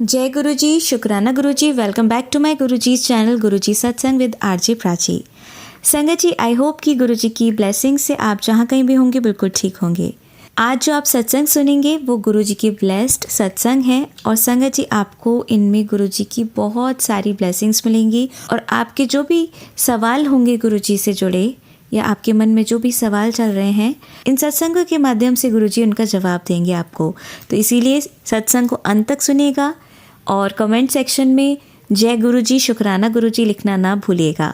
जय गुरुजी, शुक्राना Guruji. Welcome back to my Guruji's channel Guruji Satsang with RJ Prachi. संगत जी, आई होप कि गुरुजी की ब्लेसिंग से आप जहाँ कहीं भी होंगे बिल्कुल ठीक होंगे। आज जो आप सत्संग सुनेंगे वो गुरुजी की ब्लेस्ड सत्संग है और संगत जी आपको इनमें गुरुजी की बहुत सारी ब्लेसिंग्स मिलेंगी और आपके जो भी सवाल होंगे गुरुजी से जुड़े या आपके मन में जो भी सवाल चल रहे हैं, इन सत्संगों के माध्यम से गुरुजी उनका जवाब देंगे आपको। तो इसीलिए सत्संग को अंत तक सुनिएगा और कमेंट सेक्शन में जय गुरुजी, शुक्राना गुरुजी लिखना ना भूलिएगा।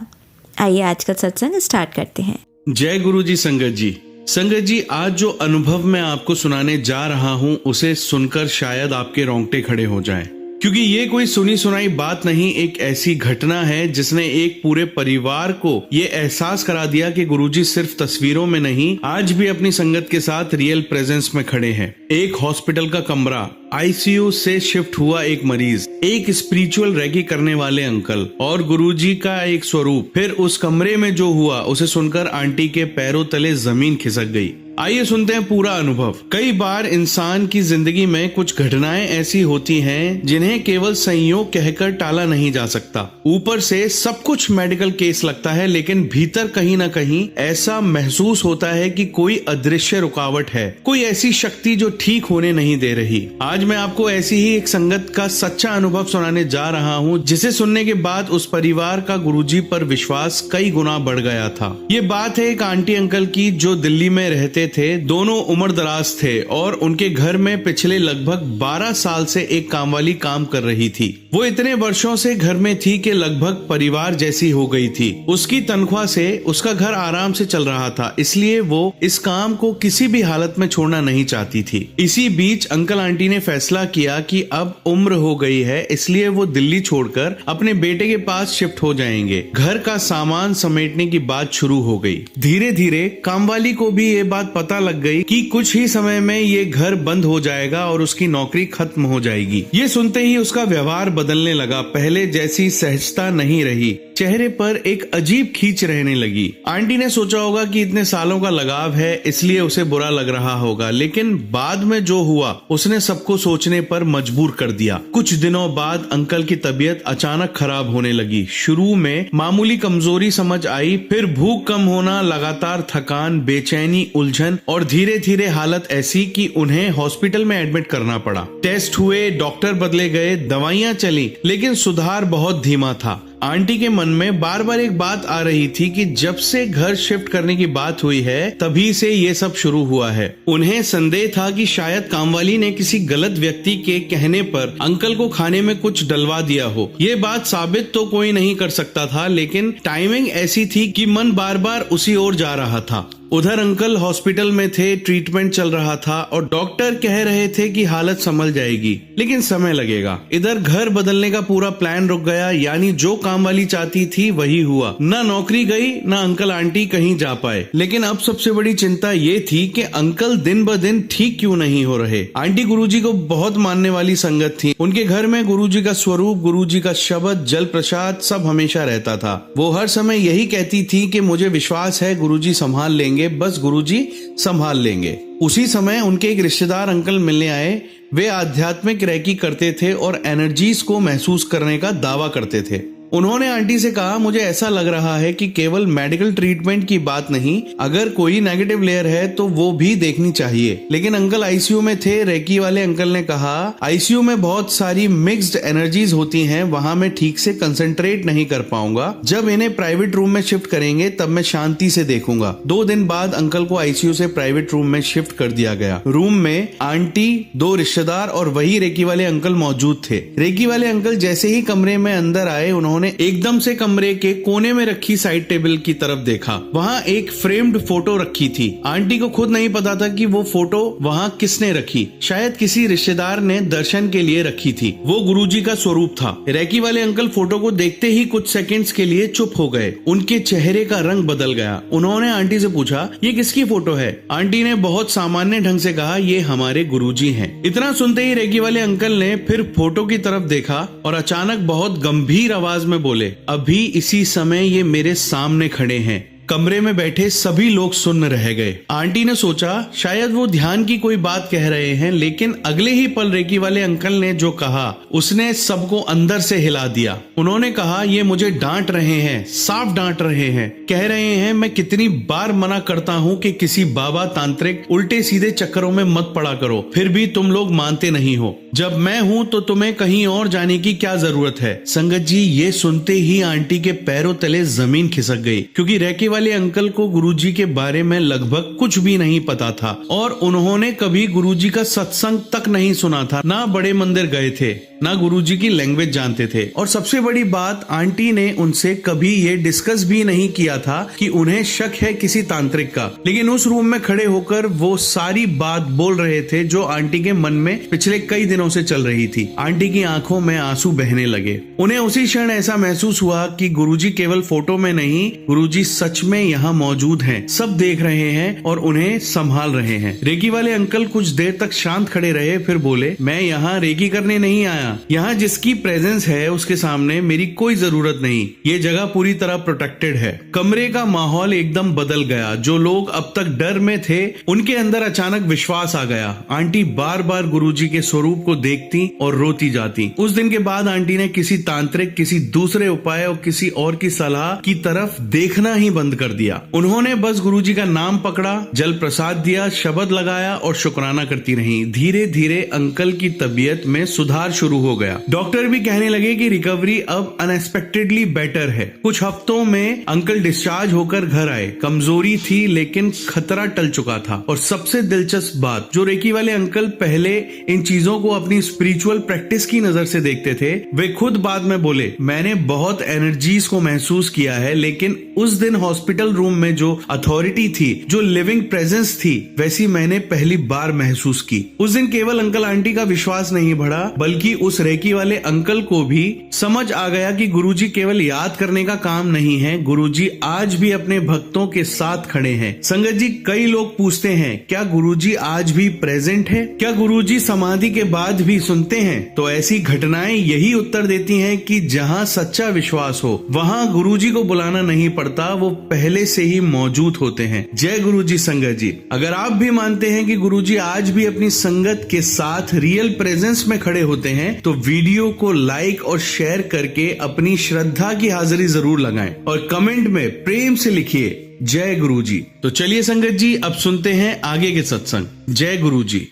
आइए आज का सत्संग स्टार्ट करते हैं। जय गुरुजी। संगत जी, आज जो अनुभव मैं आपको सुनाने जा रहा हूँ उसे सुनकर शायद आपके रोंगटे खड़े हो जाएं, क्योंकि ये कोई सुनी सुनाई बात नहीं, एक ऐसी घटना है जिसने एक पूरे परिवार को ये एहसास करा दिया कि गुरुजी सिर्फ तस्वीरों में नहीं, आज भी अपनी संगत के साथ रियल प्रेजेंस में खड़े हैं। एक हॉस्पिटल का कमरा, आईसीयू से शिफ्ट हुआ एक मरीज, एक स्पिरिचुअल रेकी करने वाले अंकल और गुरुजी का एक स्वरूप। फिर उस कमरे में जो हुआ उसे सुनकर आंटी के पैरों तले जमीन खिसक गई। आइए सुनते हैं पूरा अनुभव। कई बार इंसान की जिंदगी में कुछ घटनाएं ऐसी होती हैं जिन्हें केवल संयोग कहकर टाला नहीं जा सकता। ऊपर से सब कुछ मेडिकल केस लगता है, लेकिन भीतर कहीं ना कहीं ऐसा महसूस होता है कि कोई अदृश्य रुकावट है, कोई ऐसी शक्ति जो ठीक होने नहीं दे रही। आज मैं आपको ऐसी ही एक संगत का सच्चा अनुभव सुनाने जा रहा हूँ, जिसे सुनने के बाद उस परिवार का गुरुजी पर विश्वास कई गुना बढ़ गया था। ये बात है एक आंटी अंकल की जो दिल्ली में रहते थे। दोनों उम्र दराज थे और उनके घर में पिछले लगभग 12 साल से एक कामवाली काम कर रही थी। वो इतने वर्षों से घर में थी कि लगभग परिवार जैसी हो गई थी। उसकी तनख्वाह से उसका घर आराम से चल रहा था, इसलिए वो इस काम को किसी भी हालत में छोड़ना नहीं चाहती थी। इसी बीच अंकल आंटी ने फैसला किया कि अब उम्र हो गई है, इसलिए वो दिल्ली छोड़कर अपने बेटे के पास शिफ्ट हो जाएंगे। घर का सामान समेटने की बात शुरू हो गई। धीरे धीरे कामवाली को भी ये बात पता लग गई कि कुछ ही समय में ये घर बंद हो जाएगा और उसकी नौकरी खत्म हो जाएगी। ये सुनते ही उसका व्यवहार बदलने लगा। पहले जैसी सहजता नहीं रही, चेहरे पर एक अजीब खींच रहने लगी। आंटी ने सोचा होगा कि इतने सालों का लगाव है इसलिए उसे बुरा लग रहा होगा, लेकिन बाद में जो हुआ उसने सबको सोचने पर मजबूर कर दिया। कुछ दिनों बाद अंकल की तबीयत अचानक खराब होने लगी। शुरू में मामूली कमजोरी समझ आई, फिर भूख कम होना, लगातार थकान, बेचैनी, उलझन और धीरे धीरे हालत ऐसी कि उन्हें हॉस्पिटल में एडमिट करना पड़ा। टेस्ट हुए, डॉक्टर बदले गए, दवाइयां चली, लेकिन सुधार बहुत धीमा था। आंटी के मन में बार बार एक बात आ रही थी कि जब से घर शिफ्ट करने की बात हुई है तभी से ये सब शुरू हुआ है। उन्हें संदेह था कि शायद कामवाली ने किसी गलत व्यक्ति के कहने पर अंकल को खाने में कुछ डलवा दिया हो। ये बात साबित तो कोई नहीं कर सकता था, लेकिन टाइमिंग ऐसी थी कि मन बार बार उसी ओर जा रहा था। उधर अंकल हॉस्पिटल में थे, ट्रीटमेंट चल रहा था और डॉक्टर कह रहे थे कि हालत संभल जाएगी, लेकिन समय लगेगा। इधर घर बदलने का पूरा प्लान रुक गया, यानी जो काम वाली चाहती थी वही हुआ। ना नौकरी गई, ना अंकल आंटी कहीं जा पाए। लेकिन अब सबसे बड़ी चिंता ये थी कि अंकल दिन ब दिन ठीक क्यों नहीं हो रहे। आंटी गुरुजी को बहुत मानने वाली संगत थी। उनके घर में गुरुजी का स्वरूप, गुरुजी का शब्द, जल प्रसाद सब हमेशा रहता था। वो हर समय यही कहती थी कि मुझे विश्वास है गुरुजी संभाल लेंगे, बस गुरुजी संभाल लेंगे। उसी समय उनके एक रिश्तेदार अंकल मिलने आए। वे आध्यात्मिक रेकी करते थे और एनर्जीज को महसूस करने का दावा करते थे। उन्होंने आंटी से कहा, मुझे ऐसा लग रहा है कि केवल मेडिकल ट्रीटमेंट की बात नहीं, अगर कोई नेगेटिव लेयर है तो वो भी देखनी चाहिए। लेकिन अंकल आईसीयू में थे। रेकी वाले अंकल ने कहा, आईसीयू में बहुत सारी मिक्स्ड एनर्जीज होती हैं, वहां मैं ठीक से कंसंट्रेट नहीं कर पाऊंगा। जब इन्हें प्राइवेट रूम में शिफ्ट करेंगे तब मैं शांति से देखूंगा। 2 दिन बाद अंकल को आईसीयू से प्राइवेट रूम में शिफ्ट कर दिया गया। रूम में आंटी, 2 रिश्तेदार और वही रेकी वाले अंकल मौजूद थे। रेकी वाले अंकल जैसे ही कमरे में अंदर आए, उन्होंने एकदम से कमरे के कोने में रखी साइड टेबल की तरफ देखा। वहाँ एक फ्रेम्ड फोटो रखी थी। आंटी को खुद नहीं पता था कि वो फोटो वहाँ किसने रखी। शायद किसी रिश्तेदार ने दर्शन के लिए रखी थी। वो गुरुजी का स्वरूप था। रेकी वाले अंकल फोटो को देखते ही कुछ सेकंड्स के लिए चुप हो गए। उनके चेहरे का रंग बदल गया। उन्होंने आंटी से पूछा, ये किसकी फोटो है? आंटी ने बहुत सामान्य ढंग से कहा, ये हमारे गुरुजी हैं। इतना सुनते ही रेकी वाले अंकल ने फिर फोटो की तरफ देखा और अचानक बहुत गंभीर आवाज में बोले, अभी इसी समय ये मेरे सामने खड़े हैं। कमरे में बैठे सभी लोग सुन्न रह गए। आंटी ने सोचा शायद वो ध्यान की कोई बात कह रहे हैं, लेकिन अगले ही पल रेकी वाले अंकल ने जो कहा उसने सबको अंदर से हिला दिया। उन्होंने कहा, ये मुझे डांट रहे हैं, साफ डांट रहे हैं, कह रहे हैं मैं कितनी बार मना करता हूँ कि किसी बाबा तांत्रिक उल्टे सीधे चक्करों में मत पड़ा करो, फिर भी तुम लोग मानते नहीं हो। जब मैं हूँ तो तुम्हें कहीं और जाने की क्या जरूरत है। संगत जी, ये सुनते ही आंटी के पैरों तले जमीन खिसक गई, क्योंकि रेकी वाले अंकल को गुरुजी के बारे में लगभग कुछ भी नहीं पता था और उन्होंने कभी गुरुजी का सत्संग तक नहीं सुना था, ना बड़े मंदिर गए थे, ना गुरुजी की लैंग्वेज जानते थे। और सबसे बड़ी बात, आंटी ने उनसे कभी ये डिस्कस भी नहीं किया था कि उन्हें शक है किसी तांत्रिक का। लेकिन उस रूम में खड़े होकर वो सारी बात बोल रहे थे जो आंटी के मन में पिछले कई दिनों से चल रही थी। आंटी की आंखों में आंसू बहने लगे। उन्हें उसी क्षण ऐसा महसूस हुआ कि गुरुजी केवल फोटो में नहीं, गुरुजी सच में यहाँ मौजूद हैं, सब देख रहे हैं और उन्हें संभाल रहे हैं। रेकी वाले अंकल कुछ देर तक शांत खड़े रहे, फिर बोले, मैं यहाँ रेकी करने नहीं आया। यहाँ जिसकी प्रेजेंस है उसके सामने मेरी कोई जरूरत नहीं। ये जगह पूरी तरह प्रोटेक्टेड है। कमरे का माहौल एकदम बदल गया। जो लोग अब तक डर में थे उनके अंदर अचानक विश्वास आ गया। आंटी बार बार गुरुजी के स्वरूप को देखती और रोती जाती। उस दिन के बाद आंटी ने किसी तांत्रिक, किसी दूसरे उपाय और किसी और की सलाह की तरफ देखना ही बंद कर दिया। उन्होंने बस गुरुजी का नाम पकड़ा, जल प्रसाद दिया, शब्द लगाया और शुक्राना करती रही। धीरे धीरे अंकल की तबीयत में सुधार शुरू हो गया। डॉक्टर भी कहने लगे कि रिकवरी अब अनएक्सपेक्टेडली बेटर है। कुछ हफ्तों में अंकल डिस्चार्ज होकर घर आए। कमजोरी थी लेकिन खतरा टल चुका था। और सबसे दिलचस्प बात, जो रेकी वाले अंकल पहले इन चीजों को अपनी स्पिरिचुअल प्रैक्टिस की नजर से देखते थे, वे खुद बाद में बोले, मैंने बहुत एनर्जीज को महसूस किया है, लेकिन उस दिन हॉस्पिटल रूम में जो अथॉरिटी थी, जो लिविंग प्रेजेंस थी, वैसी मैंने पहली बार महसूस की। उस दिन केवल अंकल आंटी का विश्वास नहीं बढ़ा, बल्कि उस रेकी वाले अंकल को भी समझ आ गया कि गुरुजी केवल याद करने का काम नहीं है, गुरुजी आज भी अपने भक्तों के साथ खड़े हैं। संगत जी, कई लोग पूछते हैं, क्या गुरुजी आज भी प्रेजेंट है? क्या गुरुजी समाधि के बाद भी सुनते हैं? तो ऐसी घटनाएं यही उत्तर देती हैं कि जहां सच्चा विश्वास हो वहां गुरुजी को बुलाना नहीं पड़ता, वो पहले से ही मौजूद होते हैं। जय गुरुजी। संगत जी, अगर आप भी मानते हैं कि गुरुजी आज भी अपनी संगत के साथ रियल प्रेजेंस में खड़े होते हैं, तो वीडियो को लाइक और शेयर करके अपनी श्रद्धा की हाजिरी जरूर लगाएं और कमेंट में प्रेम से लिखिए जय गुरुजी। तो चलिए संगत जी, अब सुनते हैं आगे के सत्संग। जय गुरुजी।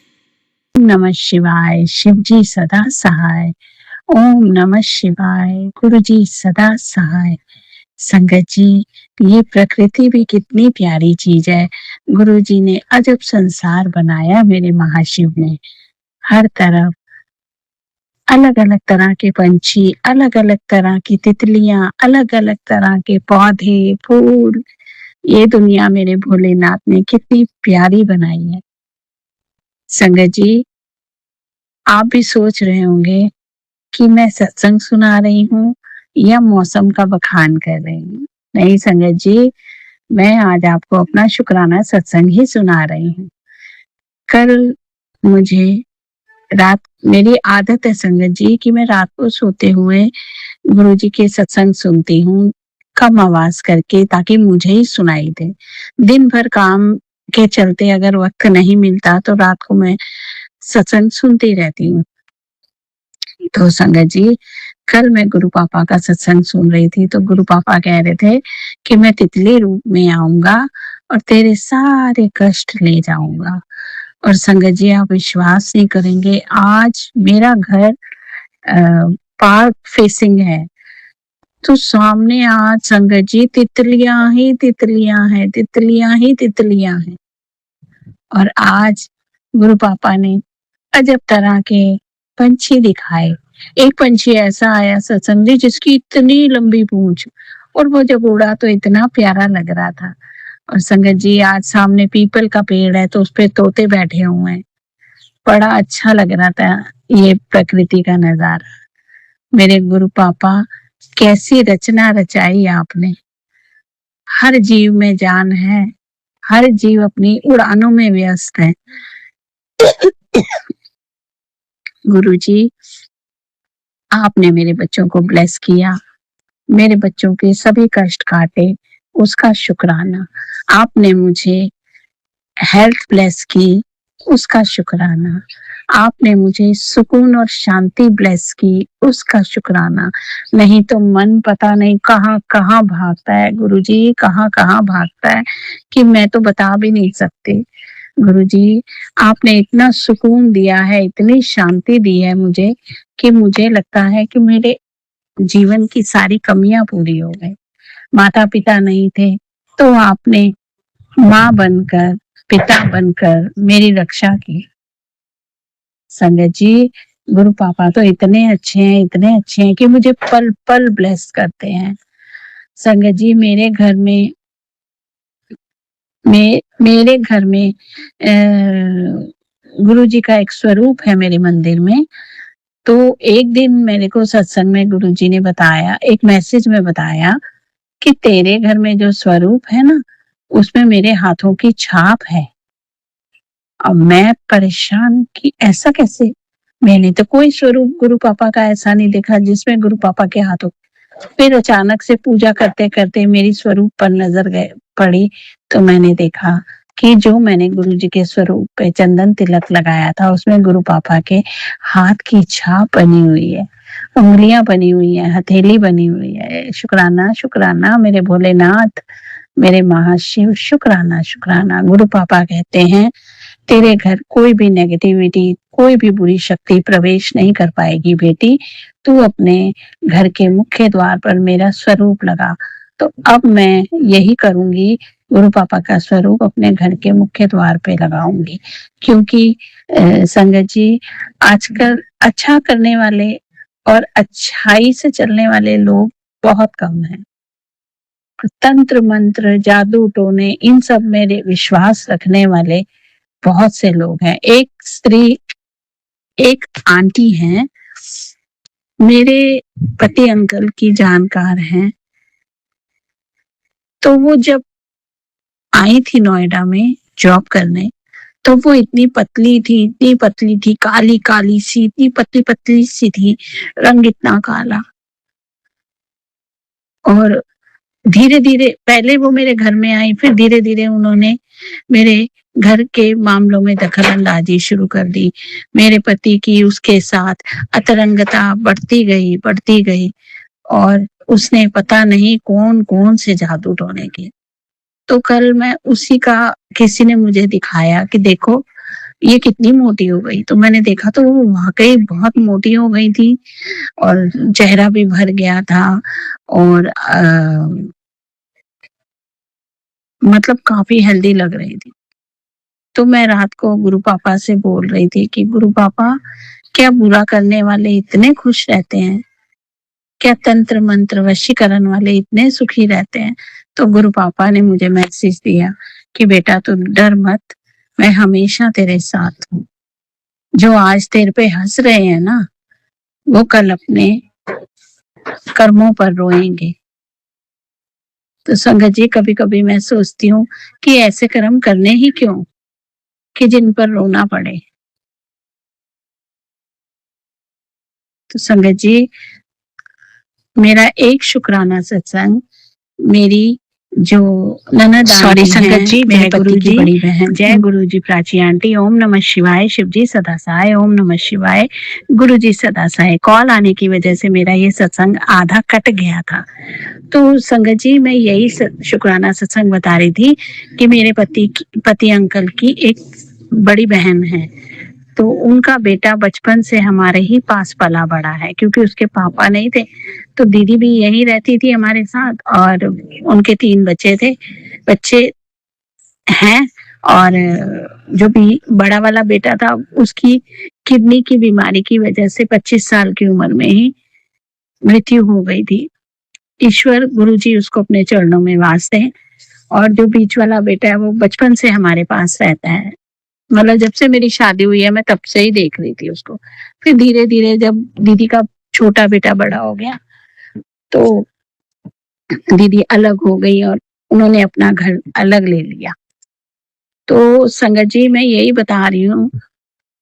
नमः शिवाय। शिव जी सदा सहाय। ओम नमः शिवाय। गुरु जी सदा सहाय। संगत जी, ये प्रकृति भी कितनी प्यारी चीज है। गुरु जी ने अजब संसार बनाया मेरे महाशिव ने। हर तरफ अलग अलग तरह के पंछी, अलग अलग तरह की तितलियां, अलग अलग तरह के पौधे, फूल। ये दुनिया मेरे भोलेनाथ ने कितनी प्यारी बनाई है। संगत जी, आप भी सोच रहे होंगे कि मैं सत्संग सुना रही हूँ या मौसम का बखान कर रही हूँ। नहीं संगत जी, मैं आज आपको अपना शुक्राना सत्संग ही सुना रही हूँ। कल मुझे मेरी आदत है संगत जी कि मैं रात को सोते हुए गुरुजी के सत्संग सुनती हूँ, कम आवाज करके, ताकि मुझे ही सुनाई दे। दिन भर काम के चलते अगर वक्त नहीं मिलता तो रात को मैं सत्संग सुनती रहती हूँ। तो संगत जी, कल मैं गुरु पापा का सत्संग सुन रही थी तो गुरु पापा कह रहे थे कि मैं तितली रूप में आऊंगा और तेरे सारे कष्ट ले जाऊंगा। और संगत जी, आप विश्वास नहीं करेंगे, आज मेरा घर पार्क फेसिंग है, तो सामने आज संगत जी तितलियां ही तितलियां हैं, तितलियां ही तितलियां हैं। और आज गुरु पापा ने अजब तरह के पंछी दिखाए। एक पंछी ऐसा आया सत्संग जी जिसकी इतनी लंबी पूंछ, और वो जब उड़ा तो इतना प्यारा लग रहा था। और संगत जी, आज सामने पीपल का पेड़ है तो उस पे तोते बैठे हुए हैं। बड़ा अच्छा लग रहा था ये प्रकृति का नजारा। मेरे गुरु पापा, कैसी रचना रचाई आपने। हर जीव में जान है, हर जीव अपनी उड़ानों में व्यस्त है। गुरुजी, आपने मेरे बच्चों को ब्लेस किया, मेरे बच्चों के सभी कष्ट काटे, उसका शुक्राना। आपने मुझे हेल्थ ब्लेस की, उसका शुक्राना। आपने मुझे सुकून और शांति ब्लेस की, उसका शुक्राना। नहीं तो मन पता नहीं कहाँ कहाँ भागता है गुरुजी, कहाँ कहाँ भागता है कि मैं तो बता भी नहीं सकती। गुरुजी, आपने इतना सुकून दिया है, इतनी शांति दी है मुझे कि मुझे लगता है कि मेरे जीवन की सारी कमियां पूरी हो गई। माता पिता नहीं थे तो आपने माँ बनकर, पिता बनकर मेरी रक्षा की। संगत जी, गुरु पापा तो इतने अच्छे हैं, इतने अच्छे हैं कि मुझे पल पल ब्लेस करते हैं। संगत जी, मेरे घर में गुरु जी का एक स्वरूप है मेरे मंदिर में। तो एक दिन मेरे को सत्संग में गुरु जी ने बताया, एक मैसेज में बताया कि तेरे घर में जो स्वरूप है ना, उसमें मेरे हाथों की छाप है। अब मैं परेशान कि ऐसा कैसे, मैंने तो कोई स्वरूप गुरु पापा का ऐसा नहीं देखा जिसमें गुरु पापा के हाथों। फिर अचानक से पूजा करते करते मेरी स्वरूप पर नजर पड़ी तो मैंने देखा कि जो मैंने गुरु जी के स्वरूप पे चंदन तिलक लगाया था उसमें गुरु पापा के हाथ की छाप बनी हुई है, उंगलियां बनी हुई है, हथेली बनी हुई है। शुक्राना शुक्राना मेरे भोलेनाथ, मेरे महाशिव, शुक्राना शुक्राना। गुरु पापा कहते हैं तेरे घर कोई भी नेगेटिविटी, कोई भी बुरी शक्ति प्रवेश नहीं कर पाएगी बेटी। तू अपने घर के मुख्य द्वार पर मेरा स्वरूप लगा। तो अब मैं यही करूंगी, गुरु पापा का स्वरूप अपने घर के मुख्य द्वार पे लगाऊंगी। क्योंकि संगत जी, आजकल अच्छा करने वाले और अच्छाई से चलने वाले लोग बहुत कम हैं। तंत्र मंत्र, जादू टोने, इन सब में विश्वास रखने वाले बहुत से लोग हैं। एक आंटी हैं, मेरे पति अंकल की जानकार हैं। तो वो जब आई थी नोएडा में जॉब करने, तो वो इतनी पतली थी, काली काली सी, इतनी पतली पतली सी थी, रंग इतना काला। और धीरे धीरे पहले वो मेरे घर में आई, फिर धीरे धीरे उन्होंने मेरे घर के मामलों में दखल अंदाजी शुरू कर दी। मेरे पति की उसके साथ अतरंगता बढ़ती गई और उसने पता नहीं कौन कौन से जादू टोने किए। तो कल मैं उसी का, किसी ने मुझे दिखाया कि देखो ये कितनी मोटी हो गई। तो मैंने देखा तो वो वाकई बहुत मोटी हो गई थी और चेहरा भी भर गया था और मतलब काफी हेल्दी लग रही थी। तो मैं रात को गुरु पापा से बोल रही थी कि गुरु पापा, क्या बुरा करने वाले इतने खुश रहते हैं? क्या तंत्र मंत्र वशीकरण वाले इतने सुखी रहते हैं? तो गुरु पापा ने मुझे मैसेज दिया कि बेटा तू डर मत, मैं हमेशा तेरे साथ हूँ। जो आज तेरे पे हंस रहे हैं ना, वो कल अपने कर्मों पर रोएंगे। तो संगत जी, कभी कभी मैं सोचती हूँ कि ऐसे कर्म करने ही क्यों कि जिन पर रोना पड़े। तो संगत जी, मेरा एक शुक्राना सत्संग मेरी जो ननद सॉरी संगत जी, मेरे जय पति गुरु की जी, बड़ी बहन, जय गुरु जी प्राची आंटी, ओम नमः शिवाय, शिव जी सदा सहाय, ओम नमः शिवाय, गुरु जी सदा सहाय। कॉल आने की वजह से मेरा ये सत्संग आधा कट गया था। तो संगत जी, मैं यही शुक्राना सत्संग बता रही थी कि मेरे पति अंकल की एक बड़ी बहन है। तो उनका बेटा बचपन से हमारे ही पास पला बड़ा है, क्योंकि उसके पापा नहीं थे तो दीदी भी यहीं रहती थी हमारे साथ और उनके 3 बच्चे हैं। और जो भी बड़ा वाला बेटा था उसकी किडनी की बीमारी की वजह से 25 साल की उम्र में ही मृत्यु हो गई थी। ईश्वर गुरु जी उसको अपने चरणों में वास दें। और जो बीच वाला बेटा है वो बचपन से हमारे पास रहता है, मतलब जब से मेरी शादी हुई है मैं तब से ही देख रही थी उसको। फिर धीरे धीरे जब दीदी का छोटा बेटा बड़ा हो गया तो दीदी अलग हो गई और उन्होंने अपना घर अलग ले लिया। तो संगत जी, मैं यही बता रही हूँ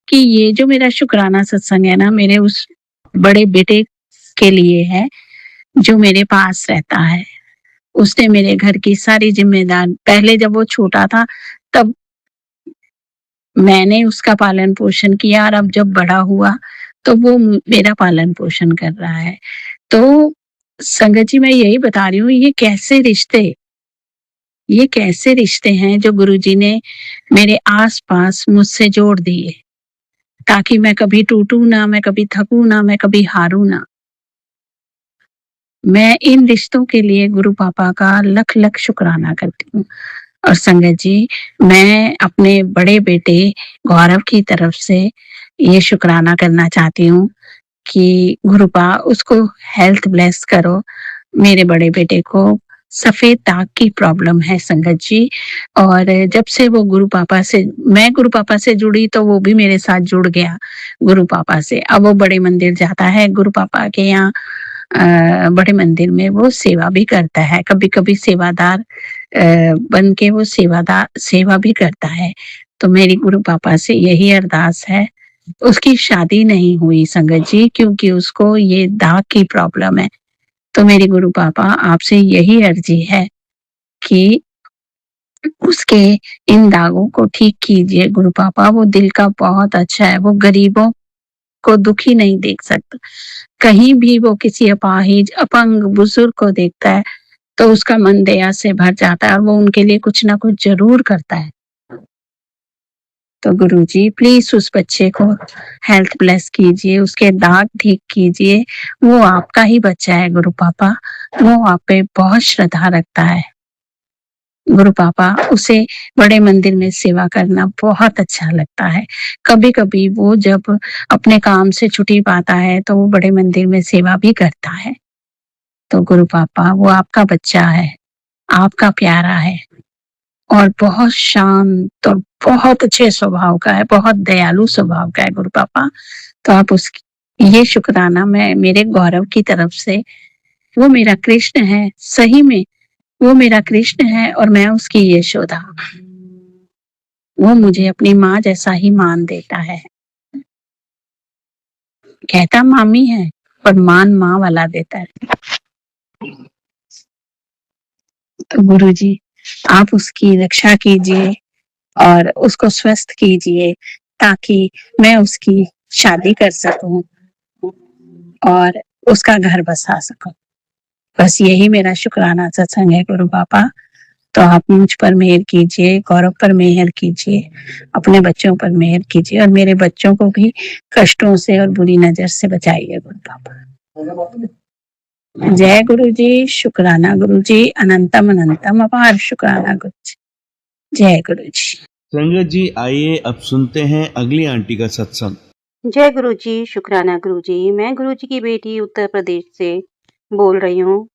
कि ये जो मेरा शुक्राना सत्संग है ना, मेरे उस बड़े बेटे के लिए है जो मेरे पास रहता है। उसने मेरे घर की सारी जिम्मेदार, पहले जब वो छोटा था तब मैंने उसका पालन पोषण किया, और अब जब बड़ा हुआ तो वो मेरा पालन पोषण कर रहा है। तो संगत जी, मैं यही बता रही हूँ, ये कैसे रिश्ते हैं जो गुरुजी ने मेरे आस-पास मुझसे जोड़ दिए, ताकि मैं कभी टूटूँ ना, मैं कभी थकूँ ना, मैं कभी हारूँ ना। मैं इन रिश्तों के लिए गुरु पापा का लख-लख शुक्राना करती हूँ। और संगत जी, मैं अपने बड़े बेटे गौरव की तरफ से ये शुक्राना करना चाहती हूँ कि गुरुपा उसको हेल्थ ब्लेस करो। मेरे बड़े बेटे को सफ़ेद दाग की प्रॉब्लम है संगत जी, और जब से वो मैं गुरु पापा से जुड़ी तो वो भी मेरे साथ जुड़ गया गुरु पापा से। अब वो बड़े मंदिर जाता है, गुरु पापा के यहाँ बड़े मंदिर में वो सेवा भी करता है। कभी-कभी सेवादार बन के वो सेवा भी करता है। तो मेरी गुरु पापा से यही अरदास है। उसकी शादी नहीं हुई संगत जी, क्योंकि उसको ये दाग की प्रॉब्लम है। तो मेरी गुरु पापा आपसे यही अर्जी है कि उसके इन दागों को ठीक कीजिए गुरु पापा। वो दिल का बहुत अच्छा है, वो गरीबों को दुखी नहीं देख सकता। कहीं भी वो किसी अपाहिज, अपंग, बुजुर्ग को देखता है तो उसका मन दया से भर जाता है और वो उनके लिए कुछ ना कुछ ज़रूर करता है। तो गुरुजी प्लीज़ उस बच्चे को हेल्थ ब्लेस कीजिए, उसके दाग ठीक कीजिए। वो आपका ही बच्चा है गुरु पापा, वो आप पे बहुत श्रद्धा रखता है। गुरु पापा, उसे बड़े मंदिर में सेवा करना बहुत अच्छा लगता है। कभी-कभी वो जब अपने काम से छुट्टी पाता है तो वो बड़े मंदिर में सेवा भी करता है। तो गुरु पापा, वो आपका बच्चा है, आपका प्यारा है और बहुत शांत और बहुत अच्छे स्वभाव का है, बहुत दयालु स्वभाव का है गुरु पापा। तो आप उसकी ये शुक्राना मैं मेरे गौरव की तरफ से, वो मेरा कृष्ण है, सही में वो मेरा कृष्ण है और मैं उसकी यशोदा। वो मुझे अपनी माँ जैसा ही मान देता है। कहता मामी है, पर मान माँ वाला देता है। तो गुरुजी, आप उसकी रक्षा कीजिए और उसको स्वस्थ कीजिए, ताकि मैं उसकी शादी कर सकूं और उसका घर बसा सकूं। बस यही मेरा शुक्राना सत्संग है गुरु पापा। तो आप मुझ पर मेहर कीजिए, गौरव पर मेहर कीजिए, अपने बच्चों पर मेहर कीजिए और मेरे बच्चों को भी कष्टों से और बुरी नजर से बचाइए गुरु पापा। जय गुरु जी, शुक्राना गुरु जी, अनंतम अनंतम अपार शुक्राना गुरु जी। जय गुरु जी। संगत जी, आइए अब सुनते हैं अगली आंटी का सत्संग। जय गुरु जी, शुक्राना गुरु जी। मैं गुरु जी की बेटी उत्तर प्रदेश से बोल रही हूँ।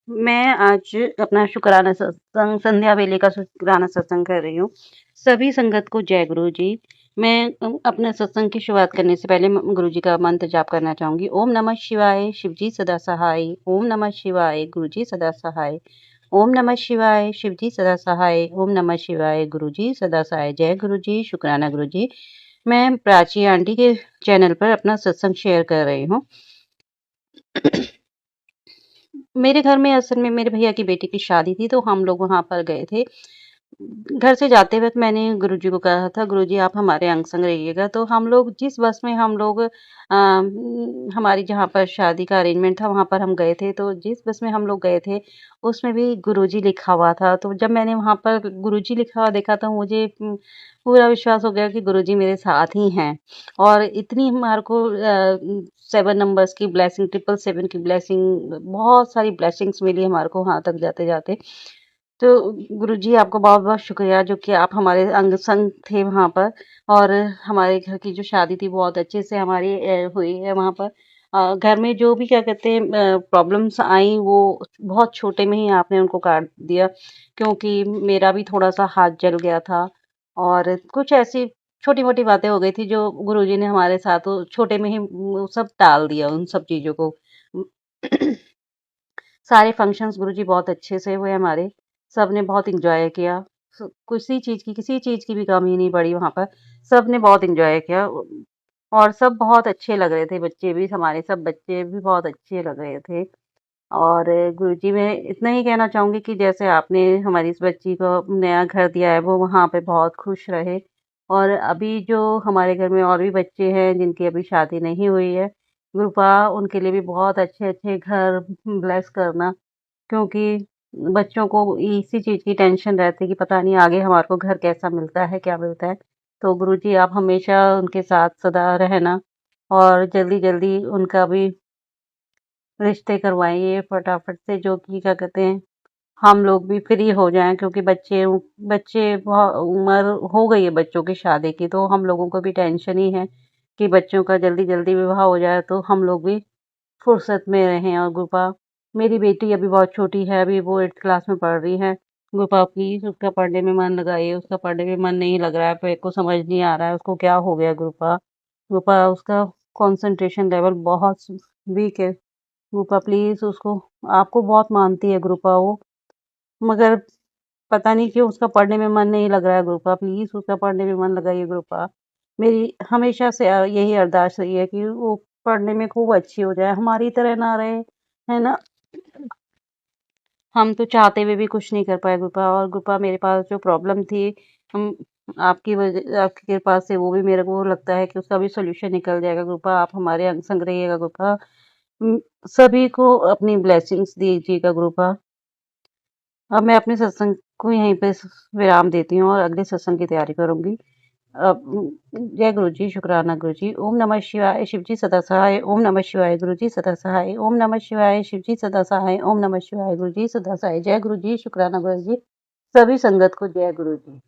मैं आज अपना शुक्राना सत्संग, संध्या वेले का शुक्राना सत्संग कर रही हूँ। सभी संगत को जय गुरु जी। मैं अपने सत्संग की शुरुआत करने से पहले गुरु जी का मंत्र जाप करना चाहूंगी। ओम नमः शिवाय, शिव जी सदा सहाय। ओम नमः शिवाय, गुरु जी सदा सहाय। ओम नमः शिवाय, शिव जी सदा सहाय। ओम नमः शिवाय, गुरु जी सदा सहाय। जय गुरु जी, शुक्राना गुरु जी। मैं प्राची आंटी के चैनल पर अपना सत्संग शेयर कर रही हूँ। मेरे घर में असल में मेरे भैया की बेटी की शादी थी, तो हम लोग वहाँ पर गए थे। घर से जाते वक़्त मैंने गुरुजी को कहा था, "गुरुजी आप हमारे अंग संग रहिएगा।" तो हम लोग जिस बस में हम लोग हमारी जहाँ पर शादी का अरेंजमेंट था, वहाँ पर हम गए थे। तो जिस बस में हम लोग गए थे, उसमें भी गुरुजी लिखा हुआ था। तो जब मैंने वहाँ पर गुरुजी लिखा हुआ देखा, तो मुझे पूरा विश्वास हो गया कि गुरुजी मेरे साथ ही हैं। और इतनी हमारे को 7 नंबर्स की ब्लेसिंग, 777 की ब्लेसिंग, बहुत सारी ब्लेसिंग्स मिली हमारे को वहाँ तक जाते-जाते। तो गुरुजी आपका बहुत-बहुत शुक्रिया, जो कि आप हमारे अंग संग थे वहाँ पर, और हमारे घर की जो शादी थी बहुत अच्छे से हमारी हुई है वहाँ पर। घर में जो भी क्या कहते हैं प्रॉब्लम्स आई, वो बहुत छोटे में ही आपने उनको काट दिया, क्योंकि मेरा भी थोड़ा-सा हाथ जल गया था और कुछ ऐसी छोटी-मोटी बातें हो गई थी जो गुरुजी ने हमारे साथ वो छोटे में ही वो सब टाल दिया उन सब चीज़ों को। सारे फंक्शंस गुरुजी बहुत अच्छे से हुए हमारे, सबने बहुत एन्जॉय किया। किसी चीज़ की भी कमी नहीं पड़ी वहाँ पर, सबने बहुत एन्जॉय किया और सब बहुत अच्छे लग रहे थे, बच्चे भी हमारे सब बच्चे भी बहुत अच्छे लग रहे थे। और गुरुजी मैं इतना ही कहना चाहूँगी कि जैसे आपने हमारी इस बच्ची को नया घर दिया है, वो वहाँ पे बहुत खुश रहे और अभी जो हमारे घर में और भी बच्चे हैं जिनकी अभी शादी नहीं हुई है, कृपा उनके लिए भी बहुत अच्छे-अच्छे घर ब्लेस करना क्योंकि बच्चों को इसी चीज़ की टेंशन रहती है कि पता नहीं आगे हमारे को घर कैसा मिलता है, क्या मिलता है। तो गुरुजी आप हमेशा उनके साथ सदा रहना और जल्दी-जल्दी उनका भी रिश्ते करवाइए फटाफट से जो कि क्या कहते हैं, हम लोग भी फ्री हो जाएँ क्योंकि बच्चे उम्र हो गई है बच्चों की शादी की, तो हम लोगों को भी टेंशन ही है कि बच्चों का जल्दी-जल्दी विवाह हो जाए तो हम लोग भी फुर्सत में रहें और गुरपा मेरी बेटी अभी बहुत छोटी है, अभी वो 8th क्लास में पढ़ रही है। गुरपा प्लीज़ उसका पढ़ने में मन लगाइए, उसका पढ़ने में मन नहीं लग रहा है, मेरे को समझ नहीं आ रहा है उसको क्या हो गया गुरपा। गुरपा उसका कंसंट्रेशन लेवल बहुत वीक है। गुरपा प्लीज़ उसको आपको बहुत मानती है गुरपा वो, मगर पता नहीं क्यों उसका पढ़ने में मन नहीं लग रहा है गुरपा, प्लीज़ उसका पढ़ने में मन लगाइए गुरपा। मेरी हमेशा से यही अरदास रही है कि वो पढ़ने में खूब अच्छी हो जाए, हमारी तरह ना रहे, है ना? हम तो चाहते हुए भी कुछ नहीं कर पाए गुरपा और गुरपा मेरे पास जो प्रॉब्लम थी, हम आपकी कृपा से वो भी मेरे को लगता है कि उसका भी सॉल्यूशन निकल जाएगा गुरपा, आप हमारे अंग संग रहिएगा गुरपा। सभी को अपनी ब्लेसिंग्स दीजिएगा गुरपा। अब मैं अपने सत्संग को यहीं पे विराम देती हूँ और अगले सत्संग की तैयारी करूँगी। जय गुरु जी, शुक्राना गुरु जी। ओम नमः शिवाय, शिव जी सदा सहाय। ओम नमः शिवाय, गुरु जी सदा सहाय। ओम नमः शिवाय, शिव जी सदा सहाय। ओम नमः शिवाय, गुरु जी सदा सहाय। जय गुरु जी, शुक्राना गुरु जी। सभी संगत को जय गुरु जी।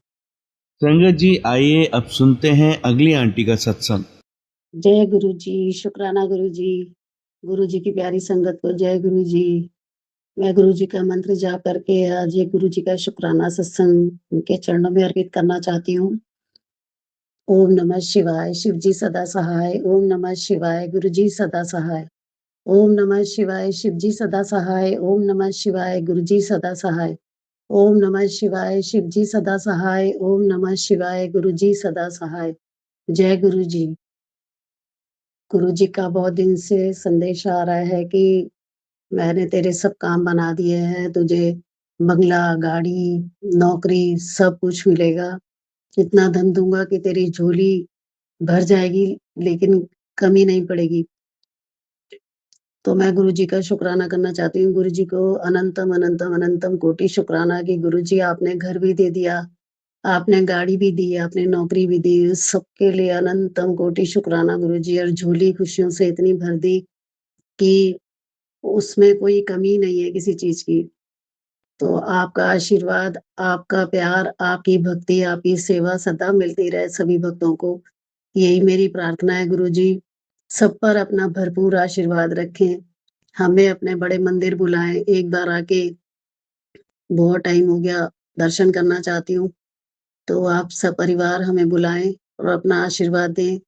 संगत जी आइए अब सुनते हैं अगली आंटी का सत्संग। जय गुरु जी, शुक्राना गुरु जी। गुरु जी की प्यारी संगत को जय गुरु जी। मैं गुरु जी का मंत्र जाप करके आज ये गुरु जी का शुक्राना सत्संग उनके चरणों में अर्पित करना चाहती हूँ। ओम नमः शिवाय, शिव जी सदा सहाय। ओम नमः शिवाय, गुरु जी सदा सहाय। ओम नमः शिवाय, शिव जी सदा सहाय। ओम नमः शिवाय, गुरु जी सदा सहाय। ओम नमः शिवाय, शिव जी सदा सहाय। ओम नमः शिवाय, गुरु जी सदा सहाय। जय गुरु जी। गुरु जी का बहुत दिन से संदेश आ रहा है कि मैंने तेरे सब काम बना दिए हैं, तुझे बंगला, गाड़ी, नौकरी सब कुछ मिलेगा। इतना धन दूँगा कि तेरी झोली भर जाएगी, लेकिन कमी नहीं पड़ेगी। तो मैं गुरु जी का शुक्राना करना चाहती हूँ। गुरु जी को अनंतम, अनंतम, अनंतम कोटि शुक्राना कि गुरु जी आपने घर भी दे दिया, आपने गाड़ी भी दी, आपने नौकरी भी दी। उस सबके लिए अनंतम कोटि शुक्राना गुरु जी और झोली खुशियों से इतनी भर दी कि उसमें कोई कमी नहीं है किसी चीज़ की। तो आपका आशीर्वाद, आपका प्यार, आपकी भक्ति, आपकी सेवा सदा मिलती रहे सभी भक्तों को। यही मेरी प्रार्थना है गुरुजी। सब पर अपना भरपूर आशीर्वाद रखें। हमें अपने बड़े मंदिर बुलाएँ, एक बार आके बहुत टाइम हो गया दर्शन करना चाहती हूँ। तो आप सपरिवार हमें बुलाएँ और अपना आशीर्वाद दें,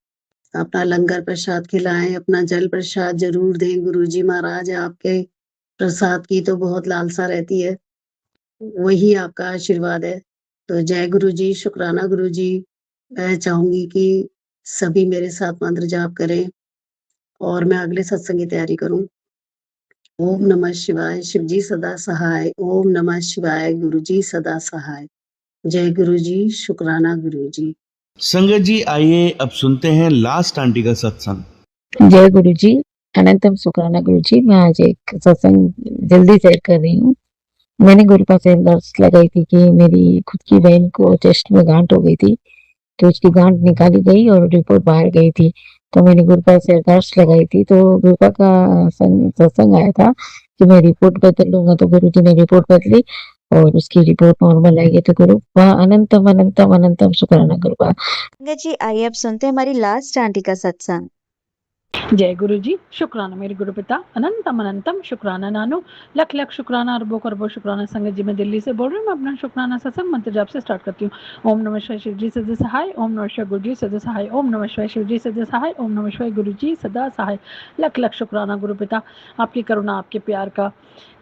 अपना लंगर प्रसाद खिलाएँ, अपना जल प्रसाद ज़रूर दें। गुरुजी महाराज आपके प्रसाद की तो बहुत लालसा रहती है। वही आपका आशीर्वाद है। तो जय गुरु जी, शुक्राना गुरु जी। मैं चाहूँगी कि सभी मेरे साथ मंत्र जाप करें और मैं अगले सत्संग की तैयारी करूँ। ओम नमः शिवाय, शिव जी सदा सहाय। ओम नमः शिवाय, गुरु जी सदा सहाय। जय गुरु जी, शुक्राना गुरु जी। संगत जी आइए अब सुनते हैं लास्ट आंटी का सत्संग। जय गुरु जी, अनंतम शुक्राना गुरु जी। मैं आज एक सत्संग जल्दी शेयर कर रही हूँ। मैंने गुरुपा से अरदास लगाई थी कि मेरी खुद की बहन को चेस्ट में गांठ हो गई थी, तो उसकी गांठ निकाली गई और रिपोर्ट बाहर गई थी। तो मैंने गुरुपा से अरदास लगाई थी, तो गुरुपा का सत्संग आया था कि मैं रिपोर्ट बदल लूंगा। तो गुरु जी ने रिपोर्ट बदली और उसकी रिपोर्ट नॉर्मल आई है। तो गुरुपा अनंतम अनंतम अनंतम शुक्राना गुरुपा। संगत जी आइए अब सुनते हैं हमारी लास्ट आंटी का सत्संग। जय गुरु जी, शुक्राना मेरे गुरु पिता, अनंतम अनंतम शुक्राना नानू, लख लख शुक्राना, अरबों करबों शुक्राना। संगत जी मैं दिल्ली से बोल रही हूँ। मैं अपना शुक्राना सत्संग मंत्र जाप से स्टार्ट करती हूँ। ओम नमः शिवाय, शिव जी सदा सहाय। ओम नमः शिवाय, गुरु जी सदा सहाय। ओम नमः शिवाय, शिव जी सदा सहाय। ओम नमः शिवाय, गुरु जी सदा सहाय। लख लख शुक्राना गुरु पिता, आपकी करुणा, आपके प्यार का।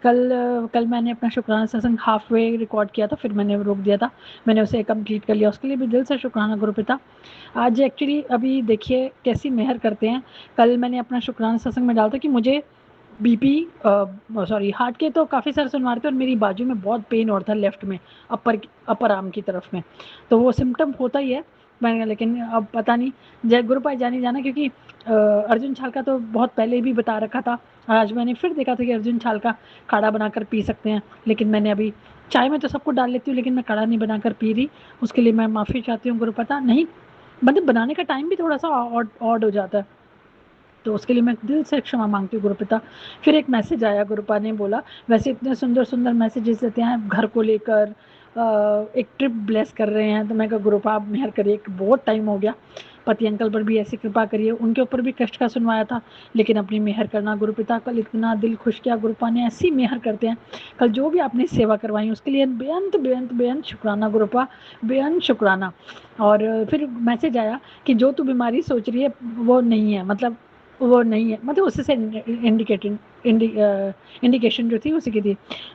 कल मैंने अपना शुक्राना सत्संग हाफ वे रिकॉर्ड किया था, फिर मैंने रोक दिया था। मैंने उसे कंप्लीट कर लिया, उसके लिए भी दिल से शुक्राना गुरु पिता। आज एक्चुअली अभी देखिए कैसी मेहर करते हैं। कल मैंने अपना शुक्राना सत्संग में डाला था कि मुझे बीपी सॉरी हार्ट के तो काफ़ी सारे सुनवा रहे थे और मेरी बाजू में बहुत पेन हो रहा था लेफ्ट में, अपर आर्म की तरफ में। तो वो सिम्टम होता ही है। मैंने कहा लेकिन अब पता नहीं, जय गुरुपाई जाने जाना, क्योंकि अर्जुन छाल का तो बहुत पहले भी बता रखा था। आज मैंने फिर देखा था कि अर्जुन छाल का काढ़ा बनाकर पी सकते हैं, लेकिन मैंने अभी चाय में तो सबको डाल लेती हूँ, लेकिन मैं काढ़ा नहीं बनाकर पी रही। उसके लिए मैं माफ़ी चाहती हूँ गुरुपता। नहीं, मतलब बनाने का टाइम भी थोड़ा सा ऑड हो जाता है, तो उसके लिए मैं दिल से क्षमा मांगती हूँ गुरुपिता। फिर एक मैसेज आया, गुरुपा ने बोला, वैसे इतने सुंदर सुंदर मैसेजेस देते हैं घर को लेकर, एक ट्रिप ब्लेस कर रहे हैं। तो मैं कहा गुरुपा आप मेहर करिए, बहुत टाइम हो गया, पति अंकल पर भी ऐसी कृपा करिए, उनके ऊपर भी कष्ट का सुनवाया था, लेकिन अपनी मेहर करना गुरुपिता। कल इतना दिल खुश किया गुरुपा ने, ऐसी मेहर करते हैं। कल जो भी आपने सेवा करवाई उसके लिए बेअंत बेअंत बेअंत शुक्राना गुरुपा, बेअंत शुक्राना। और फिर मैसेज आया कि जो तू बीमारी सोच रही है वो नहीं है, मतलब वो नहीं है, मतलब उससे इंडिकेशन जो थी उसी की थी।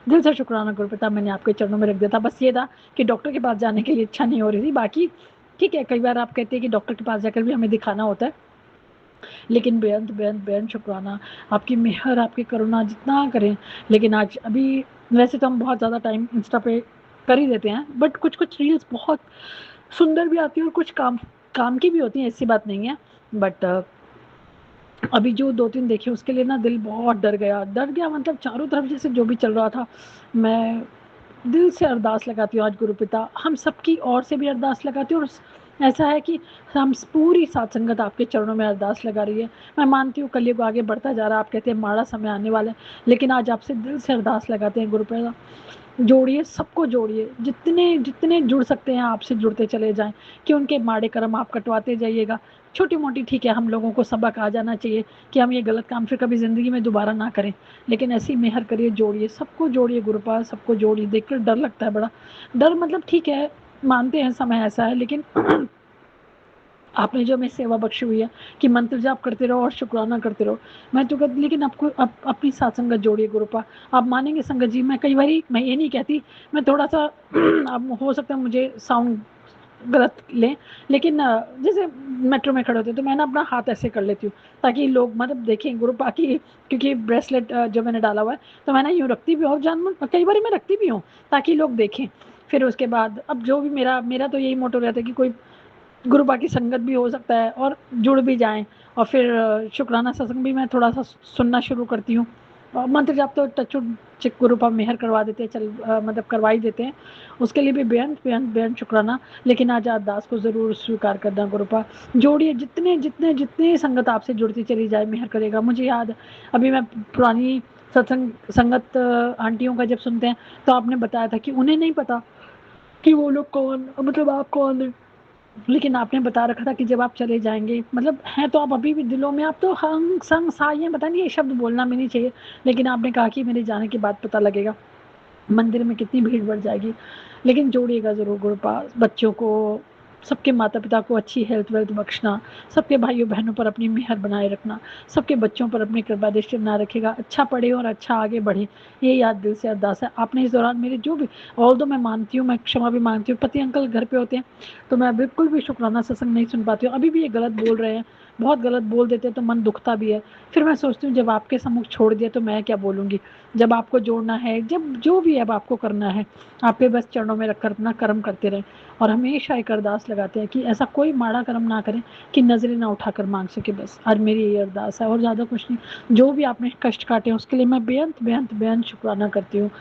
दिल से शुक्राना गुरुपिता, मैंने आपके चरणों में रख दिया था। बस ये था कि डॉक्टर के पास जाने के लिए इच्छा नहीं हो रही थी। बाकी ठीक है, कई बार आप कहते हैं कि डॉक्टर के पास जाकर भी हमें दिखाना होता है, लेकिन बेअंत बेअंत बेअंत शुक्राना, आपकी मेहर, आपकी करुणा जितना करें। लेकिन आज अभी वैसे तो हम बहुत ज़्यादा टाइम इंस्टा पे कर ही देते हैं, बट कुछ कुछ रील्स बहुत सुंदर भी आती है और कुछ काम की भी होती हैं, ऐसी बात नहीं है। बट अभी जो 2-3 देखी उसके लिए ना दिल बहुत डर गया, मतलब चारों तरफ जैसे जो भी चल रहा था। मैं दिल से अरदास लगाती हूँ आज गुरुपिता, हम सबकी ओर से भी अरदास लगाती हूँ, और ऐसा है कि हम पूरी साथ संगत आपके चरणों में अरदास लगा रही है। मैं मानती हूँ कलयुग आगे बढ़ता जा रहा है, आप कहते हैं माड़ा समय आने वाला है, लेकिन आज आपसे दिल से अरदास लगाते हैं गुरुपिता, जोड़िए, सबको जोड़िए, जितने जितने जुड़ सकते हैं आपसे जुड़ते चले जाएं, कि उनके माड़े कर्म आप कटवाते जाइएगा। छोटी मोटी ठीक है, हम लोगों को सबक आ जाना चाहिए कि हम ये गलत काम फिर कभी ज़िंदगी में दोबारा ना करें, लेकिन ऐसी मेहर करिए, जोड़िए, सबको जोड़िए गुरुपाल, सबको जोड़िए। देखकर डर लगता है बड़ा, डर मतलब ठीक है, मानते हैं समय ऐसा है, लेकिन आपने जो हमें सेवा बख्शी हुई है कि मंत्र जाप करते रहो और शुक्राना करते रहो, मैं तो कहती, लेकिन आपको अपनी साथ संगत जोड़िए गुरुपा। आप मानेंगे संगत जी, मैं कई बारी, मैं ये नहीं कहती, मैं थोड़ा सा अब हो सकता है मुझे साउंड गलत लें, लेकिन जैसे मेट्रो में खड़े होते तो मैं ना अपना हाथ ऐसे कर लेती हूँ, ताकि लोग मतलब देखें गुरुपा की, क्योंकि ब्रेसलेट जो मैंने डाला हुआ है तो मैं ना यूँ रखती भी हूँ, और जान कई बार मैं रखती भी हूँ ताकि लोग देखें। फिर उसके बाद अब जो भी मेरा मेरा तो यही मोटो रहता है कि कोई गुरुपा की संगत भी हो सकता है और जुड़ भी जाएं, और फिर शुक्राना सत्संग भी मैं थोड़ा सा सुनना शुरू करती हूँ। और मंत्र जाप तो टचवुड चिक गुरुपा मेहर करवा देते हैं, मतलब करवा ही देते हैं, उसके लिए भी बेअंत बेअंत बेअंत शुक्राना। लेकिन आज अरदास को ज़रूर स्वीकार करना गुरुपा, जोड़िए, जितने जितने जितने संगत आपसे जुड़ती चली जाए मेहर करेगा। मुझे याद, अभी मैं पुरानी सत्संग संगत आंटियों का जब सुनते हैं तो आपने बताया था कि उन्हें नहीं पता कि वो लोग कौन, मतलब आप कौन है, लेकिन आपने बता रखा था कि जब आप चले जाएंगे, मतलब हैं तो आप अभी भी दिलों में, आप तो हंग संग साई हैं, पता नहीं ये शब्द बोलना भी नहीं चाहिए, लेकिन आपने कहा कि मेरे जाने के बाद पता लगेगा मंदिर में कितनी भीड़ बढ़ जाएगी। लेकिन जोड़िएगा ज़रूर गुरुपास, बच्चों को, सबके माता पिता को अच्छी हेल्थ वेल्थ बख्शना, सबके भाइयों बहनों पर अपनी मेहर बनाए रखना, सबके बच्चों पर अपनी कृपा दृष्टि बनाए रखेगा, अच्छा पढ़े और अच्छा आगे बढ़े, ये याद दिल से अरदास है। आपने इस दौरान मेरे जो भी, ऑल दो मैं मानती हूँ, मैं क्षमा भी मांगती हूँ, पति अंकल घर पे होते हैं तो मैं बिल्कुल भी शुक्राना सत्संग नहीं सुन पाती हूँ, अभी भी ये गलत बोल रहे हैं, बहुत गलत बोल देते हैं तो मन दुखता भी है। फिर मैं सोचती हूँ जब आपके सम्मुख छोड़ दिया तो मैं क्या बोलूँगी, जब आपको जोड़ना है, जब जो भी अब आपको करना है, आपके बस चरणों में रखकर अपना कर्म करते रहें, और हमेशा एक अरदास लगाते हैं कि ऐसा कोई माड़ा कर्म ना करें कि नजरें ना उठाकर मांग सके। बस आज मेरी यही अरदास है और ज़्यादा कुछ नहीं। जो भी आपने कष्ट काटे हैं उसके लिए मैं बेअंत बेअंत बेअंत शुक्राना करती हूँ।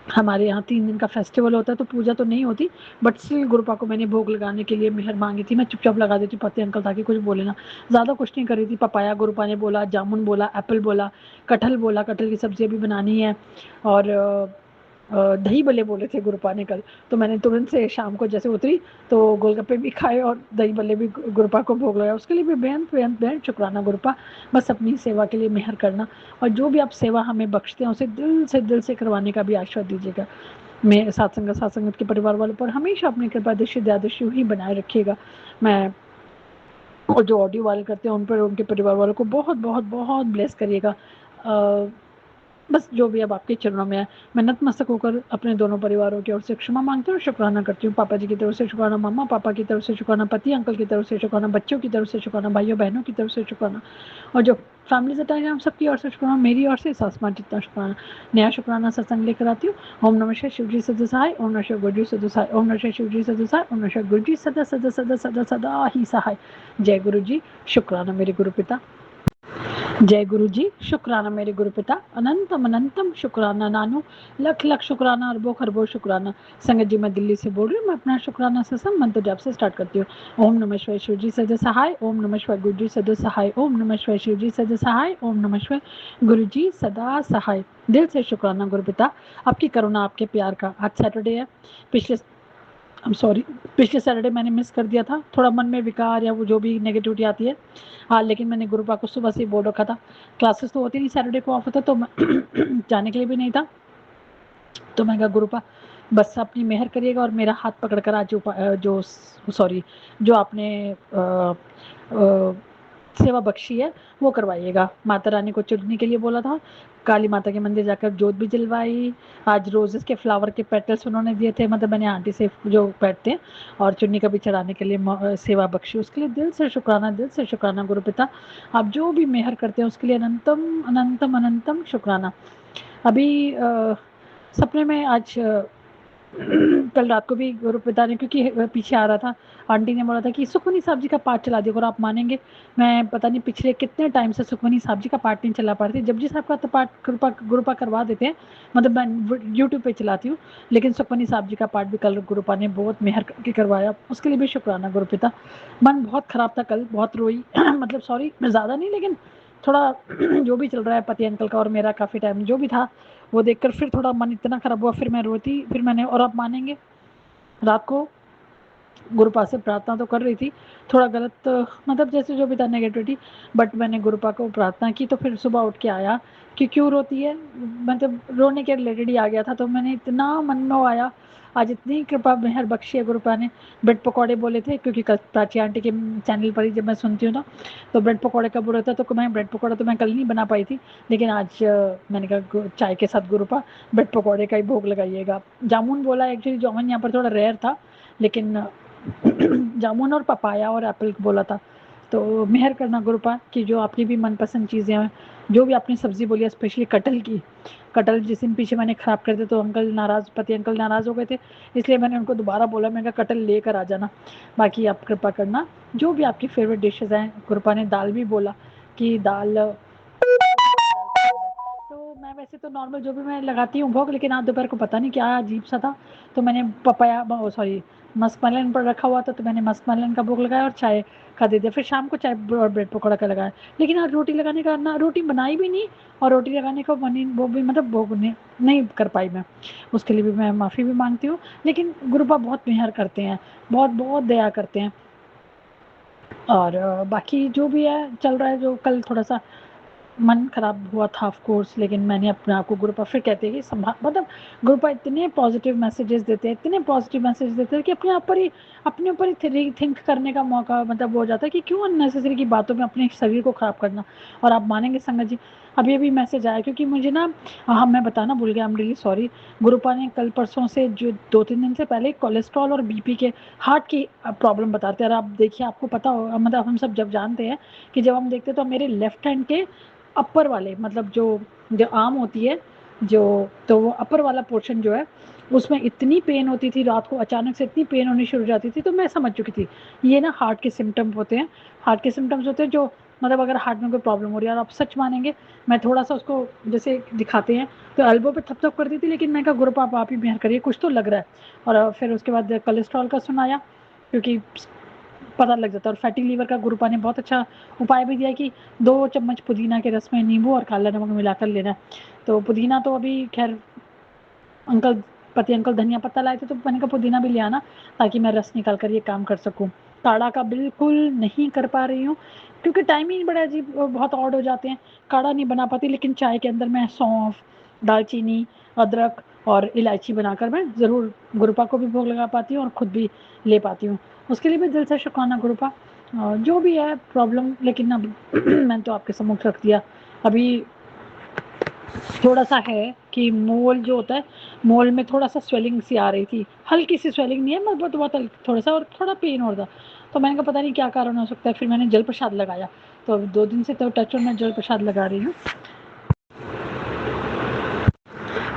हमारे यहाँ 3 दिन का फेस्टिवल होता है तो पूजा तो नहीं होती, बट स्टिल गुरुपा को मैंने भोग लगाने के लिए मेहर मांगी थी। मैं चुपचाप लगा देती हूँ पति अंकल ताकि कुछ बोले ना, ज़्यादा कुछ नहीं कर रही थी। पपाया गुरुपा ने बोला, जामुन बोला, एप्पल बोला, कटहल बोला, कटहल की सब्जी अभी बनानी है, और दही बल्ले बोले थे गुरुपा ने कल, तो मैंने तुरंत से शाम को जैसे उतरी तो गोलगप्पे भी खाए और दही बल्ले भी गुरुपा को भोग लगाया, उसके लिए भी बेहद बेहद बेहद शुक्राना गुरुपा। बस अपनी सेवा के लिए मेहर करना, और जो भी आप सेवा हमें बख्शते हैं उसे दिल से करवाने का भी आशीर्वाद दीजिएगा। मैं साथ संगत के परिवार वालों पर हमेशा अपनी कृपा दृष्टि दयादृष्टि ही बनाए रखिएगा। मैं, और जो ऑडियो वाले करते हैं उन पर, उनके परिवार वालों को बहुत बहुत बहुत ब्लेस करिएगा। बस जो भी अब आपके चरणों में है, मैं नतमस्तक होकर अपने दोनों परिवारों की ओर से क्षमा मांगती हूँ और शुक्राना करती हूँ। पापा जी की तरफ से शुक्राना, मम्मा पापा की तरफ से शुक्राना, पति अंकल की तरफ से शुक्राना, बच्चों की तरफ से शुक्राना, भाइयों बहनों की तरफ से शुक्राना, और जो फैमिली से टाइम सबकी ओर से शुक्राना, मेरी ओर से सास माँ जितना शुक्राना। नया शुक्राना सत्संग लेकर आती हूँ। ओम नमः शिवाय शिव जी सदा सहाय, ओम नमः शिवाय गुरु जी सदा सहाय, ओम नमः शिवाय शिव जी सदा सहाय, ओम नमः शिवाय गुरु जी सदा सदा सदा सदा सदा ही सहाय। जय गुरु जी, शुक्राना मेरे गुरु पिता। जय गुरु जी, शुक्राना मेरे गुरु पिता, अनंतम अनंतम शुक्राना नानू, लख लख शुक्राना, अरबों खरबों शुक्राना। संगत जी मैं दिल्ली से बोल रही हूँ। मैं अपना शुक्राना सत्संग मंत्र जाप से स्टार्ट करती हूँ। ओम नमः शिवाय शिव जी सदा सहाय, ओम नमः शिवाय गुरु जी सदा सहाय, ओम नमः शिवाय शिव जी सदा सहाय, ओम नमः शिवाय गुरु जी सदा सहाय। दिल से शुक्राना गुरु पिता, आपकी करुणा आपके प्यार का। आज सैटरडे है, पिछले सैटरडे मैंने मिस कर दिया था, थोड़ा मन में विकार या वो जो भी नेगेटिविटी आती है। हाँ, लेकिन मैंने गुरुपा को सुबह से ही बोल रखा था, क्लासेस तो होती नहीं, सैटरडे को ऑफ होता, तो मैं जाने के लिए भी नहीं था। तो मैं कहा गुरुपा बस अपनी मेहर करिएगा और मेरा हाथ पकड़कर आज जो आपने सेवा बख्शी है वो करवाइएगा। माता रानी को चुनने के लिए बोला था, काली माता के मंदिर जाकर जोत भी जलवाई। आज रोजेस के फ्लावर के पेटल्स उन्होंने दिए थे, मतलब मैंने आंटी से जो बैठते हैं, और चुन्नी का भी चढ़ाने के लिए सेवा बख्शी। उसके लिए दिल से शुक्राना गुरु पिता। आप जो भी मेहर करते हैं उसके लिए अनंतम अनंतम अनंतम शुक्राना। अभी सपने में आज कल रात को भी गुरु पिता ने, क्योंकि पीछे आ रहा था, आंटी ने बोला था कि सुखमनी साहब जी का पाठ चला दिया। और आप मानेंगे, मैं पता नहीं पिछले कितने टाइम से सुखमनी साहब जी का पाठ नहीं चला पा रही थी। जपजी साहब का तो पाठ गुरुपा करवा देते हैं, मतलब मैं यूट्यूब पे चलाती हूँ, लेकिन सुखमनी साहब जी का पाठ भी कल गुरुपा ने बहुत मेहर करके करवाया। उसके लिए भी शुक्राना गुरु पिता। मन बहुत खराब था कल, बहुत रोई मतलब सॉरी, मैं ज़्यादा नहीं, लेकिन थोड़ा जो भी चल रहा है पति अंकल का और मेरा, काफ़ी टाइम जो भी था वो देखकर फिर थोड़ा मन इतना खराब हुआ, फिर मैं रोती, फिर मैंने, और आप मानेंगे रात को गुरुपा से प्रार्थना तो कर रही थी, थोड़ा गलत मतलब जैसे जो भी था नेगेटिविटी, बट मैंने गुरुपा को प्रार्थना की। तो फिर सुबह उठ के आया कि क्यों रोती है, मतलब रोने के रिलेटेड ही आ गया था। तो मैंने इतना मन में वो आया, आज इतनी कृपा मेहर बख्शी है गुरुपा ने। ब्रेड पकौड़े बोले थे, क्योंकि कल प्राची आंटी के चैनल पर ही जब मैं सुनती हूँ ना, तो ब्रेड पकौड़े का बोल रहा था, तो मैं ब्रेड पकौड़ा तो मैं कल नहीं बना पाई थी, लेकिन आज मैंने कहा चाय के साथ गुरुपा ब्रेड पकौड़े का ही भोग लगाइएगा। जामुन बोला, एक्चुअली जामुन यहाँ पर थोड़ा रेयर था, लेकिन जामुन और पपाया और एप्पल बोला था। तो मेहर करना गुरुपा कि जो आपकी भी मनपसंद चीज़ें हैं, जो भी आपने सब्ज़ी बोली है, स्पेशली कटहल की, कटहल जिस दिन पीछे मैंने ख़राब कर दिया तो पति अंकल नाराज़ हो गए थे, इसलिए मैंने उनको दोबारा बोला, मैंने कहा कटहल लेकर आ जाना। बाकी आप कृपा करना, जो भी आपकी फेवरेट डिशेज़ हैं। गुरुपा ने दाल भी बोला कि दाल, तो मैं वैसे तो नॉर्मल जो भी मैं लगाती हूँ भोग, लेकिन आज दोपहर को पता नहीं क्या अजीब सा था, तो मैंने मस्क मेलन पर रखा हुआ था, तो मैंने मस्क मेलन का भोग लगाया और चाय का दे दिया। फिर शाम को चाय और ब्रेड पकौड़ा का लगाया, लेकिन आज रोटी लगाने का ना, रोटी बनाई भी नहीं, और रोटी लगाने को बनी वो भी, मतलब भोग नहीं कर पाई मैं। उसके लिए भी मैं माफ़ी भी मांगती हूँ, लेकिन गुरुपा बहुत मेहर करते हैं, बहुत बहुत दया करते हैं। और बाकी जो भी है चल रहा है, जो कल थोड़ा सा मन खराब हुआ था ऑफ कोर्स, लेकिन मैंने अपने आप को गुरुपा फिर कहते हैं कि मतलब गुरुपा इतने पॉजिटिव मैसेजेस देते हैं, इतने पॉजिटिव मैसेज देते हैं कि अपने ऊपर ही थिंक करने का मौका मतलब वो हो जाता है कि क्यों अननेसेसरी की बातों में अपने शरीर को ख़राब करना। और आप मानेंगे संगत जी, अभी मैसेज आया, क्योंकि मुझे ना, हाँ मैं बताना भूल गया, आई एम रियली सॉरी। गुरुपा ने कल परसों से, जो 2-3 दिन से पहले, कोलेस्ट्रॉल और बीपी के, हार्ट की प्रॉब्लम बताते हैं। और आप देखिए, आपको पता हो, मतलब हम सब जब जानते हैं कि जब हम देखते हैं तो मेरे लेफ्ट हैंड के अपर वाले, मतलब जो आर्म होती है, तो वो अपर वाला पोर्शन जो है, उसमें इतनी पेन होती थी रात को, अचानक से इतनी पेन होनी शुरू हो जाती थी। तो मैं समझ चुकी थी ये ना हार्ट के सिम्टम्स होते हैं, जो मतलब अगर हार्ट में कोई प्रॉब्लम हो रही है। और आप सच मानेंगे, मैं थोड़ा सा उसको जैसे दिखाते हैं तो एल्बो पे थप थप करती थी, लेकिन मैं कहा गुरुपा आप ही मेहर करिए, कुछ तो लग रहा है। और फिर उसके बाद कोलेस्ट्रॉल का सुनाया, क्योंकि पता लग जाता है। और फैटी लीवर का गुरुपा ने बहुत अच्छा उपाय भी दिया कि 2 चम्मच पुदीना के रस में नींबू और काला नमक मिलाकर लेना है। तो पुदीना तो अभी खैर पति अंकल धनिया पत्ता लाए थे, तो मैंने कहा पुदीना भी ले आना, ताकि मैं रस निकाल कर ये काम कर सकूँ। काढ़ा का बिल्कुल नहीं कर पा रही हूँ, क्योंकि टाइमिंग बड़ा अजीब, बहुत ऑड हो जाते हैं, काढ़ा नहीं बना पाती। लेकिन चाय के अंदर मैं सौंफ, दालचीनी, अदरक और इलायची बनाकर मैं ज़रूर गुरुपा को भी भोग लगा पाती हूँ और ख़ुद भी ले पाती हूँ। उसके लिए भी दिल से शुक्राना गुरुपा। जो भी है प्रॉब्लम, लेकिन अब मैंने तो आपके सम्मुख रख दिया। अभी थोड़ा सा है कि मोल जो होता है, मोल में थोड़ा सा स्वेलिंग सी आ रही थी, हल्की सी स्वेलिंग नहीं है, मैं बहुत थोड़ा सा, और थोड़ा पेन हो रहा था। तो मैंने कहा पता नहीं क्या कारण हो सकता है, फिर मैंने जल प्रसाद लगाया। तो अब 2 दिन से तो टच और मैं जल प्रसाद लगा रही हूँ।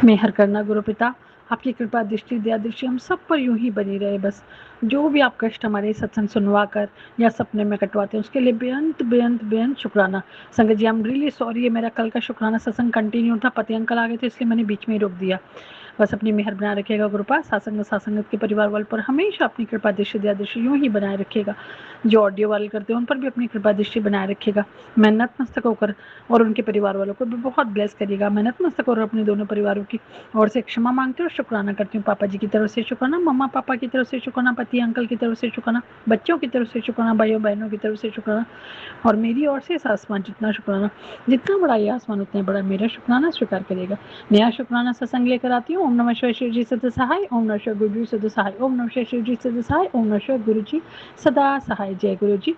मेहर करना गुरु पिता, आपकी कृपा दृष्टि दया दृष्टि हम सब पर यूं ही बनी रहे बस। जो भी आप कष्ट हमारे सत्संग सुनवा कर या सपने में कटवाते हैं उसके लिए बेअंत बेअंत बेअंत शुक्राना। संगत जी आई एम रियली सॉरी, ये मेरा कल का शुक्राना सत्संग कंटिन्यू था, पति अंकल आ गए थे इसलिए मैंने बीच में ही रोक दिया। बस अपनी मेहर बनाए रखिएगा गुरुपा, सासंग सासंगत के परिवार वालों पर हमेशा अपनी कृपा दृष्टि दया दृष्टि यूं ही बनाए रखिएगा। जो ऑडियो वाले करते हैं उन पर भी अपनी कृपा दृष्टि बनाए रखिएगा। मैं नतमस्तक होकर और उनके परिवार वालों को भी बहुत ब्लेस करिएगा। मैं नतमस्तक होकर अपने दोनों परिवारों की ओर से क्षमा मांगती हूँ और शुक्राना करती हूँ। पापा जी की तरफ से शुक्राना, मम्मा पापा की तरफ से शुक्राना, पति अंकल की तरफ से शुक्राना, बच्चों की तरफ से शुक्राना, भाइयों बहनों की तरफ से शुक्राना, और मेरी ओर से इस आसमान जितना शुक्राना, जितना बड़ा ये आसमान उतना बड़ा मेरा शुक्राना स्वीकार करेगा। नया शुक्राना सत्संग लेकर आती हूँ। ओम नमः शिवाय शिव जी सदा सहाय, ओम नमः शिवाय गुरु जी सदा सहाय, ओम नमः शिवाय शिव जी सदा सहाय, ओम नमः शिवाय गुरु जी सदा सहाय। जय गुरु जी।